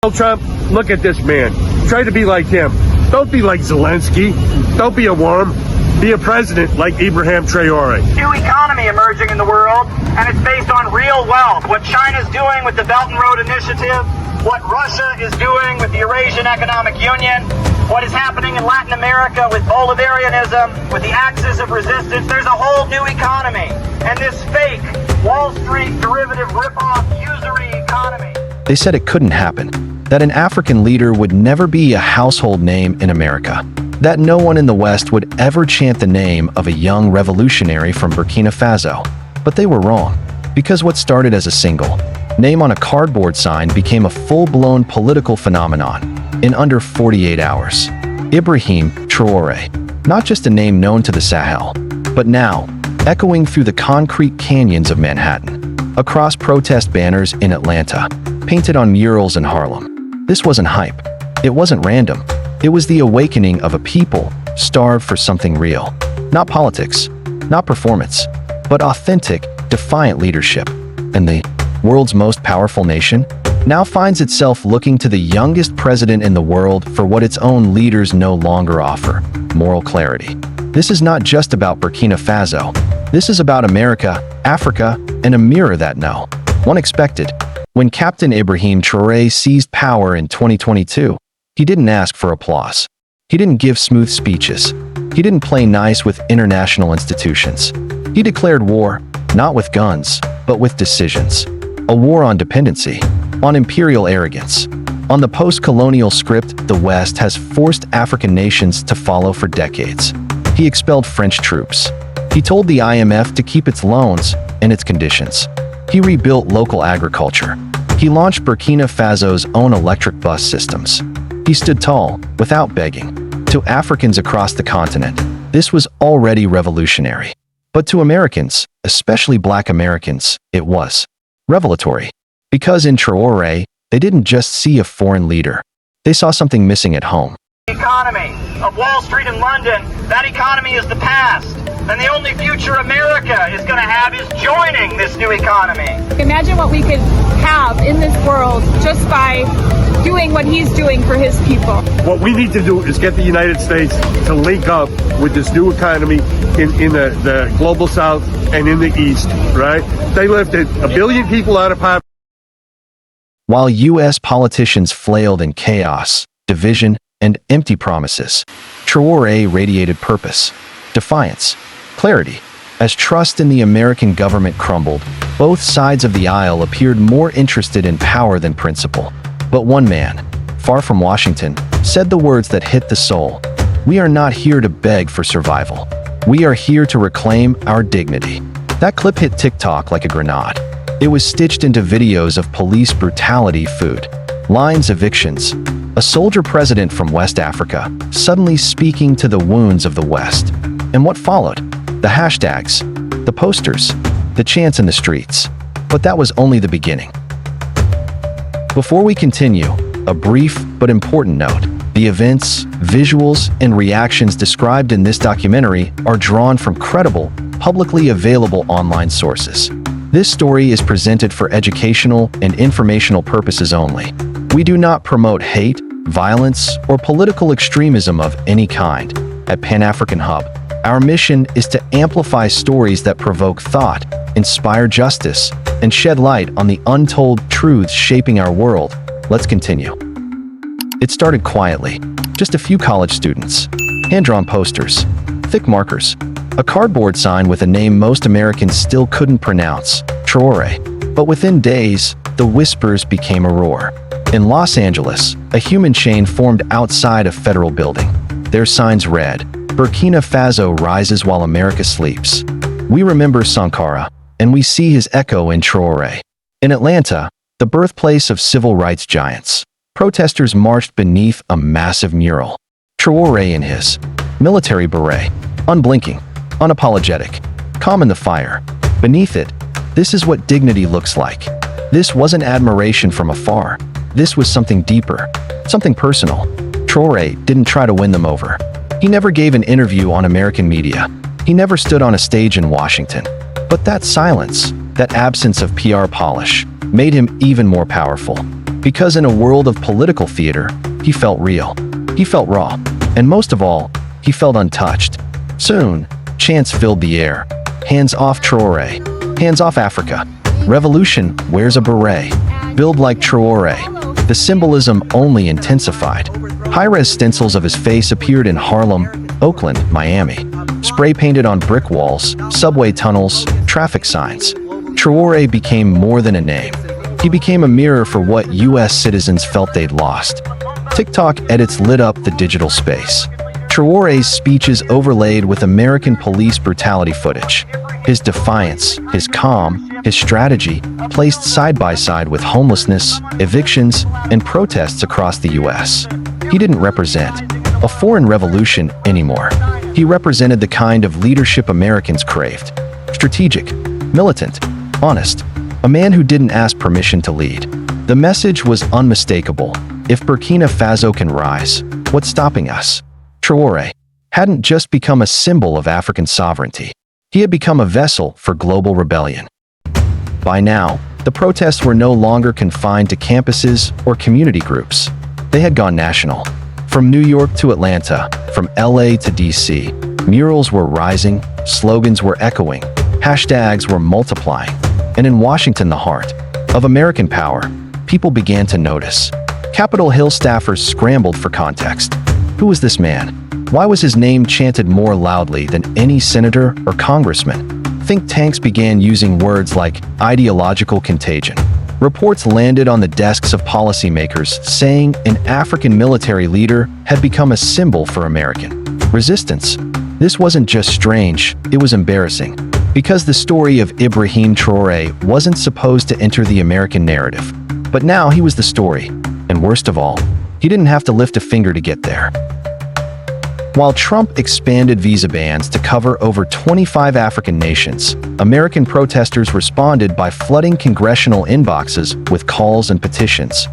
Donald Trump, look at this man. Try to be like him. Don't be like Zelensky. Don't be a worm. Be a president like Ibrahim Traoré. New economy emerging in the world, and it's based on real wealth. What China's doing with the Belt and Road Initiative, what Russia is doing with the Eurasian Economic Union, what is happening in Latin America with Bolivarianism, with the axis of resistance. There's a whole new economy. And this fake Wall Street derivative ripoff usury economy. They said it couldn't happen, that an African leader would never be a household name in America, that no one in the West would ever chant the name of a young revolutionary from Burkina Faso. But they were wrong, because what started as a single name on a cardboard sign became a full-blown political phenomenon in under 48 hours. Ibrahim Traoré, not just a name known to the Sahel, but now echoing through the concrete canyons of Manhattan, across protest banners in Atlanta, painted on murals in Harlem. This wasn't hype. It wasn't random. It was the awakening of a people starved for something real. Not politics, not performance, but authentic, defiant leadership. And the world's most powerful nation now finds itself looking to the youngest president in the world for what its own leaders no longer offer: moral clarity. This is not just about Burkina Faso. This is about America, Africa, and a mirror that no one expected. When Captain Ibrahim Traoré seized power in 2022, he didn't ask for applause. He didn't give smooth speeches. He didn't play nice with international institutions. He declared war, not with guns, but with decisions. A war on dependency, on imperial arrogance, on the post-colonial script the West has forced African nations to follow for decades. He expelled French troops. He told the IMF to keep its loans and its conditions. He rebuilt local agriculture. He launched Burkina Faso's own electric bus systems. He stood tall, without begging, to Africans across the continent. This was already revolutionary. But to Americans, especially Black Americans, it was revelatory. Because in Traoré, they didn't just see a foreign leader. They saw something missing at home. Economy of Wall Street in London, that economy is the past. And the only future America is going to have is joining this new economy. Imagine what we could have in this world just by doing what he's doing for his people. What we need to do is get the United States to link up with this new economy in the global South and in the East, right? They lifted 1 billion people out of poverty. While U.S. politicians flailed in chaos, division, and empty promises, Traoré radiated purpose, defiance, clarity. As trust in the American government crumbled, both sides of the aisle appeared more interested in power than principle. But one man, far from Washington, said the words that hit the soul: "We are not here to beg for survival. We are here to reclaim our dignity." That clip hit TikTok like a grenade. It was stitched into videos of police brutality, food lines, evictions. A soldier president from West Africa, suddenly speaking to the wounds of the West. And what followed? The hashtags, the posters, the chants in the streets. But that was only the beginning. Before we continue, a brief but important note. The events, visuals, and reactions described in this documentary are drawn from credible, publicly available online sources. This story is presented for educational and informational purposes only. We do not promote hate, violence, or political extremism of any kind. At Pan-African Hub, our mission is to amplify stories that provoke thought, inspire justice, and shed light on the untold truths shaping our world. Let's continue. It started quietly. Just a few college students, hand-drawn posters, thick markers, a cardboard sign with a name most Americans still couldn't pronounce: Traoré. But within days, the whispers became a roar. In Los Angeles, a human chain formed outside a federal building. Their signs read, "Burkina Faso rises while America sleeps." We remember Sankara, and we see his echo in Traoré. In Atlanta, the birthplace of civil rights giants, protesters marched beneath a massive mural. Traoré in his military beret, unblinking, unapologetic, calm in the fire. Beneath it, this is what dignity looks like. This wasn't admiration from afar. This was something deeper, something personal. Traoré didn't try to win them over. He never gave an interview on American media. He never stood on a stage in Washington. But that silence, that absence of PR polish, made him even more powerful. Because in a world of political theater, he felt real. He felt raw. And most of all, he felt untouched. Soon, chants filled the air. Hands off Traoré. Hands off Africa. Revolution wears a beret. Build like Traoré. The symbolism only intensified. High-res stencils of his face appeared in Harlem, Oakland, Miami. Spray painted on brick walls, subway tunnels, traffic signs. Traoré became more than a name. He became a mirror for what U.S. citizens felt they'd lost. TikTok edits lit up the digital space. Traoré's speeches overlaid with American police brutality footage. His defiance, his calm, his strategy, placed side by side with homelessness, evictions, and protests across the U.S. He didn't represent a foreign revolution anymore. He represented the kind of leadership Americans craved. Strategic, militant, honest. A man who didn't ask permission to lead. The message was unmistakable. If Burkina Faso can rise, what's stopping us? Traoré hadn't just become a symbol of African sovereignty. He had become a vessel for global rebellion. By now, the protests were no longer confined to campuses or community groups. They had gone national. From New York to Atlanta, from LA to DC, murals were rising, slogans were echoing, hashtags were multiplying. And in Washington, the heart of American power, people began to notice. Capitol Hill staffers scrambled for context. Who was this man? Why was his name chanted more loudly than any senator or congressman? Think tanks began using words like ideological contagion. Reports landed on the desks of policymakers saying an African military leader had become a symbol for American resistance. This wasn't just strange, it was embarrassing. Because the story of Ibrahim Traoré wasn't supposed to enter the American narrative. But now he was the story. And worst of all, he didn't have to lift a finger to get there. While Trump expanded visa bans to cover over 25 African nations, American protesters responded by flooding congressional inboxes with calls and petitions.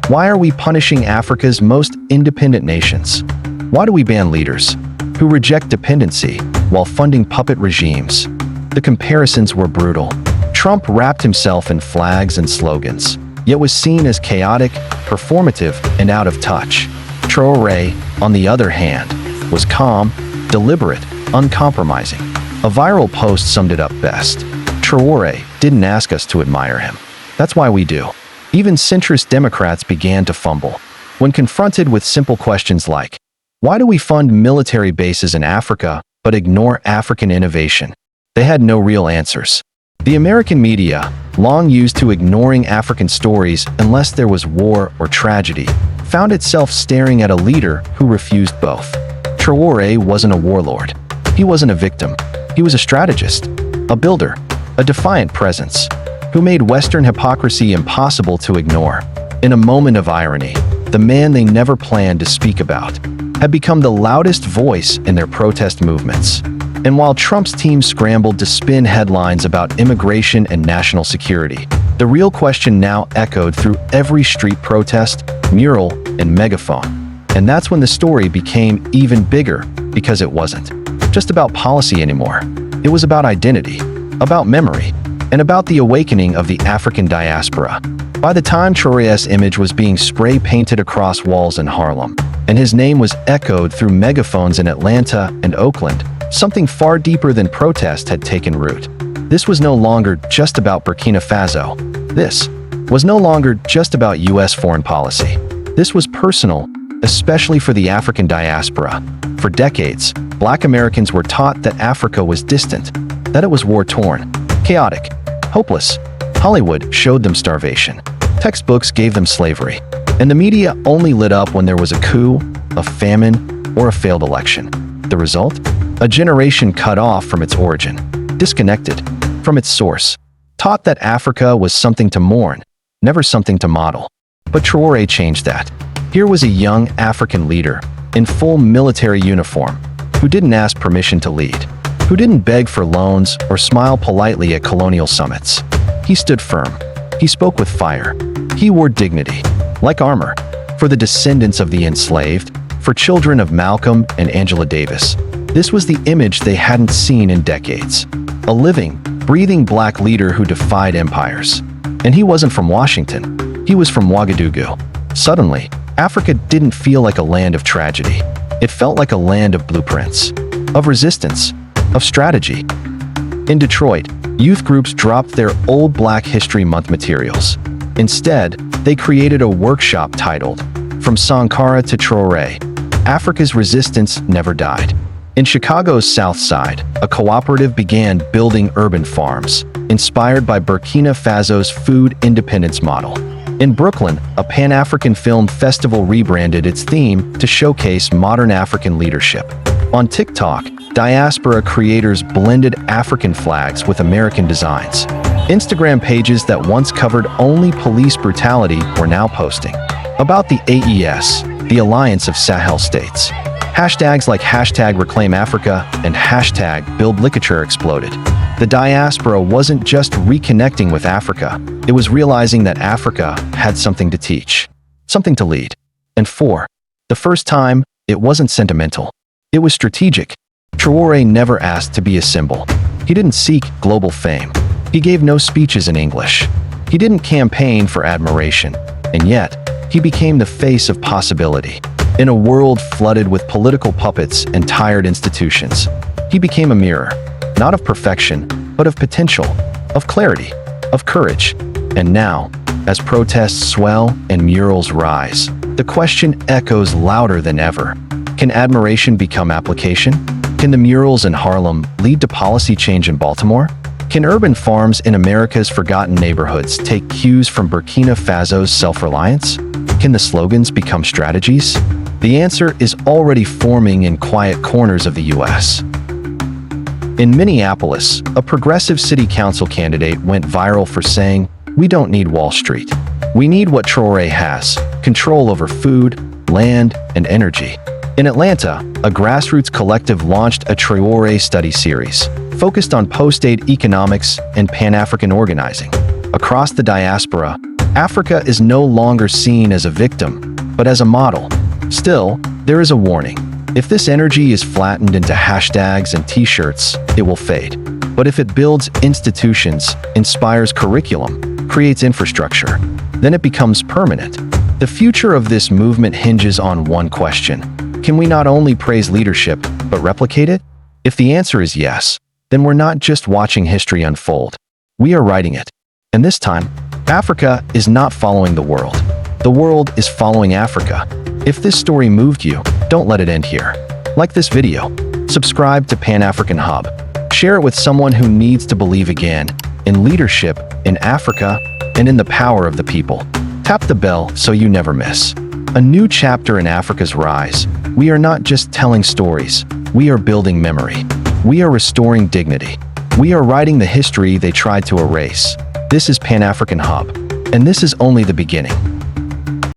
Why are we punishing Africa's most independent nations? Why do we ban leaders who reject dependency while funding puppet regimes? The comparisons were brutal. Trump wrapped himself in flags and slogans, yet was seen as chaotic, performative, and out of touch. Traoré, on the other hand, was calm, deliberate, uncompromising. A viral post summed it up best. Traoré didn't ask us to admire him. That's why we do. Even centrist Democrats began to fumble. When confronted with simple questions like, why do we fund military bases in Africa but ignore African innovation? They had no real answers. The American media, long used to ignoring African stories unless there was war or tragedy, found itself staring at a leader who refused both. Traoré wasn't a warlord. He wasn't a victim. He was a strategist, a builder, a defiant presence, who made Western hypocrisy impossible to ignore. In a moment of irony, the man they never planned to speak about had become the loudest voice in their protest movements. And while Trump's team scrambled to spin headlines about immigration and national security, the real question now echoed through every street protest, mural, and megaphone. And that's when the story became even bigger, because it wasn't just about policy anymore. It was about identity, about memory, and about the awakening of the African diaspora. By the time Traoré's image was being spray-painted across walls in Harlem, and his name was echoed through megaphones in Atlanta and Oakland, something far deeper than protest had taken root. This was no longer just about Burkina Faso. This was no longer just about U.S. foreign policy. This was personal, especially for the African diaspora. For decades, Black Americans were taught that Africa was distant, that it was war-torn, chaotic, hopeless. Hollywood showed them starvation. Textbooks gave them slavery. And the media only lit up when there was a coup, a famine, or a failed election. The result? A generation cut off from its origin, disconnected from its source, taught that Africa was something to mourn, never something to model. But Traoré changed that. Here was a young African leader, in full military uniform, who didn't ask permission to lead, who didn't beg for loans or smile politely at colonial summits. He stood firm. He spoke with fire. He wore dignity, like armor, for the descendants of the enslaved, for children of Malcolm and Angela Davis. This was the image they hadn't seen in decades. A living, breathing Black leader who defied empires. And he wasn't from Washington. He He was from Ouagadougou. Suddenly, Africa didn't feel like a land of tragedy. It felt like a land of blueprints, of resistance, of strategy. In Detroit, youth groups dropped their old Black History Month materials. Instead, they created a workshop titled, From Sankara to Traoré, Africa's Resistance Never Died. In Chicago's South Side, a cooperative began building urban farms, inspired by Burkina Faso's food independence model. In Brooklyn, a Pan-African film festival rebranded its theme to showcase modern African leadership. On TikTok, Diaspora creators blended African flags with American designs. Instagram pages that once covered only police brutality were now posting about the AES, the Alliance of Sahel States. Hashtags like #ReclaimAfrica and #BuildLiterature exploded. The diaspora wasn't just reconnecting with Africa, it was realizing that Africa had something to teach, something to lead. And for the first time, it wasn't sentimental. It was strategic. Traoré never asked to be a symbol. He didn't seek global fame. He gave no speeches in English. He didn't campaign for admiration. And yet, he became the face of possibility. In a world flooded with political puppets and tired institutions, he became a mirror, not of perfection, but of potential, of clarity, of courage. And now, as protests swell and murals rise, the question echoes louder than ever. Can admiration become application? Can the murals in Harlem lead to policy change in Baltimore? Can urban farms in America's forgotten neighborhoods take cues from Burkina Faso's self-reliance? Can the slogans become strategies? The answer is already forming in quiet corners of the U.S. In Minneapolis, a progressive city council candidate went viral for saying, "We don't need Wall Street. We need what Traoré has, control over food, land, and energy." In Atlanta, a grassroots collective launched a Traoré study series, focused on post-aid economics and Pan-African organizing. Across the diaspora, Africa is no longer seen as a victim, but as a model. Still, there is a warning. If this energy is flattened into hashtags and t-shirts, it will fade. But if it builds institutions, inspires curriculum, creates infrastructure, then it becomes permanent. The future of this movement hinges on one question. Can we not only praise leadership, but replicate it? If the answer is yes, then we're not just watching history unfold. We are writing it. And this time, Africa is not following the world. The world is following Africa. If this story moved you, don't let it end here. Like this video, subscribe to Pan-African Hub, share it with someone who needs to believe again in leadership, in Africa, and in the power of the people. Tap the bell so you never miss a new chapter in Africa's rise. We are not just telling stories, we are building memory. We are restoring dignity. We are writing the history they tried to erase. This is Pan-African Hub, and this is only the beginning.